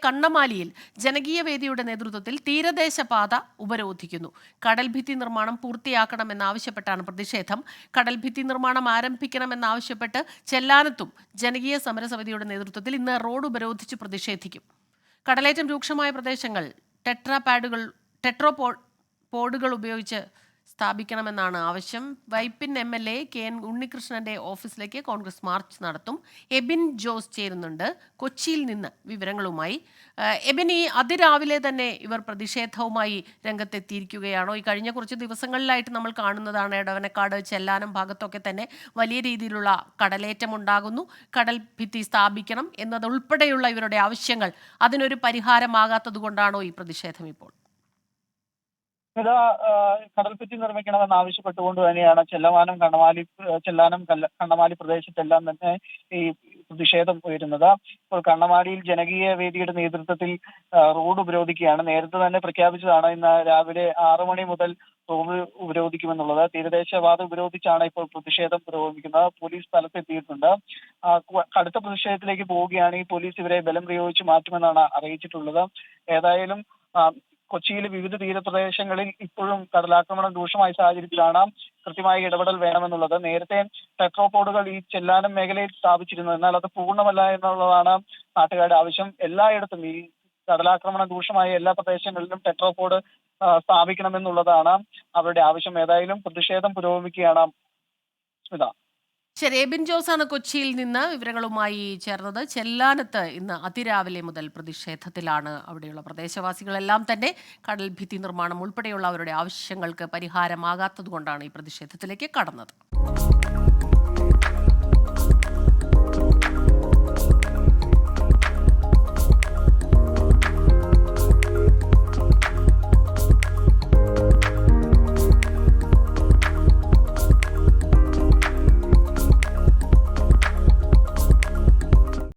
കണ്ണമാലിയിൽ ജനകീയ വേദിയുടെ നേതൃത്വത്തിൽ തീരദേശ പാത ഉപരോധിക്കുന്നു. കടൽഭിത്തി നിർമ്മാണം പൂർത്തിയാക്കണമെന്നാവശ്യപ്പെട്ടാണ് പ്രതിഷേധം. കടൽഭിത്തി നിർമ്മാണം ആരംഭിക്കണമെന്നാവശ്യപ്പെട്ട് ചെല്ലാനത്തും ജനകീയ സമരസമിതിയുടെ നേതൃത്വത്തിൽ ഇന്ന് റോഡ് ഉപരോധിച്ച് പ്രതിഷേധിക്കും. കടലേറ്റം രൂക്ഷമായ പ്രദേശങ്ങൾ ടെട്രോപോഡുകൾ ഉപയോഗിച്ച് സ്ഥാപിക്കണമെന്നാണ് ആവശ്യം. വൈപ്പിൻ MLA KN ഉണ്ണികൃഷ്ണന്റെ ഓഫീസിലേക്ക് കോൺഗ്രസ് മാർച്ച് നടത്തും. എബിൻ ജോസ് ചേരുന്നുണ്ട് കൊച്ചിയിൽ നിന്ന് വിവരങ്ങളുമായി. എബിൻ, ഈ അതിരാവിലെ തന്നെ ഇവർ പ്രതിഷേധവുമായി രംഗത്തെത്തിയിരിക്കുകയാണോ? ഈ കഴിഞ്ഞ കുറച്ച് ദിവസങ്ങളിലായിട്ട് നമ്മൾ കാണുന്നതാണ് എടവനക്കാട്, ചെല്ലാനം ഭാഗത്തൊക്കെ തന്നെ വലിയ രീതിയിലുള്ള കടലേറ്റം ഉണ്ടാകുന്നു. കടൽ ഭിത്തി സ്ഥാപിക്കണം എന്നതുൾപ്പെടെയുള്ള ഇവരുടെ ആവശ്യങ്ങൾ അതിനൊരു പരിഹാരമാകാത്തത് കൊണ്ടാണോ ഈ പ്രതിഷേധം ഇപ്പോൾ? കടൽഭിത്തി നിർമ്മിക്കണമെന്ന് ആവശ്യപ്പെട്ടുകൊണ്ട് തന്നെയാണ് ചെല്ലാനം കണ്ണമാലി പ്രദേശത്തെല്ലാം തന്നെ ഈ പ്രതിഷേധം ഉയരുന്നത്. ഇപ്പോൾ കണ്ണമാലിയിൽ ജനകീയ വേദിയുടെ നേതൃത്വത്തിൽ റോഡ് ഉപരോധിക്കുകയാണ്. നേരത്തെ തന്നെ പ്രഖ്യാപിച്ചതാണ് ഇന്ന് രാവിലെ 6 മണി മുതൽ റോഡ് ഉപരോധിക്കുമെന്നുള്ളത്. തീരദേശപാത ഉപരോധിച്ചാണ് ഇപ്പോൾ പ്രതിഷേധം പുരോഗമിക്കുന്നത്. പോലീസ് സ്ഥലത്തെത്തിയിട്ടുണ്ട്. കടുത്ത പ്രതിഷേധത്തിലേക്ക് പോവുകയാണ്. ഈ പോലീസ് ഇവരെ ബലം പ്രയോഗിച്ച് മാറ്റുമെന്നാണ് അറിയിച്ചിട്ടുള്ളത്. ഏതായാലും കൊച്ചിയിലെ വിവിധ തീരപ്രദേശങ്ങളിൽ ഇപ്പോഴും കടലാക്രമണം രൂക്ഷമായ സാഹചര്യത്തിലാണ് കൃത്യമായ ഇടപെടൽ വേണമെന്നുള്ളത്. നേരത്തെ ടെട്രോപോഡുകൾ ഈ ചെല്ലാനം മേഖലയിൽ സ്ഥാപിച്ചിരുന്നു. എന്നാൽ അത് പൂർണ്ണമല്ല എന്നുള്ളതാണ് നാട്ടുകാരുടെ ആവശ്യം. എല്ലായിടത്തും ഈ കടലാക്രമണം രൂക്ഷമായ എല്ലാ പ്രദേശങ്ങളിലും ടെട്രോപോഡ് സ്ഥാപിക്കണമെന്നുള്ളതാണ് അവരുടെ ആവശ്യം. ഏതായാലും പ്രതിഷേധം പുരോഗമിക്കുകയാണ്. സ്മിത. ശരി, എബിൻ ജോസാണ് കൊച്ചിയിൽ നിന്ന് വിവരങ്ങളുമായി ചേർന്നത്. ചെല്ലാനത്ത് ഇന്ന് അതിരാവിലെ മുതൽ പ്രതിഷേധത്തിലാണ് അവിടെയുള്ള പ്രദേശവാസികളെല്ലാം തന്നെ. കടൽ ഭിത്തി നിർമ്മാണം ഉൾപ്പെടെയുള്ള അവരുടെ ആവശ്യങ്ങൾക്ക് പരിഹാരമാകാത്തതുകൊണ്ടാണ് ഈ പ്രതിഷേധത്തിലേക്ക് കടന്നത്.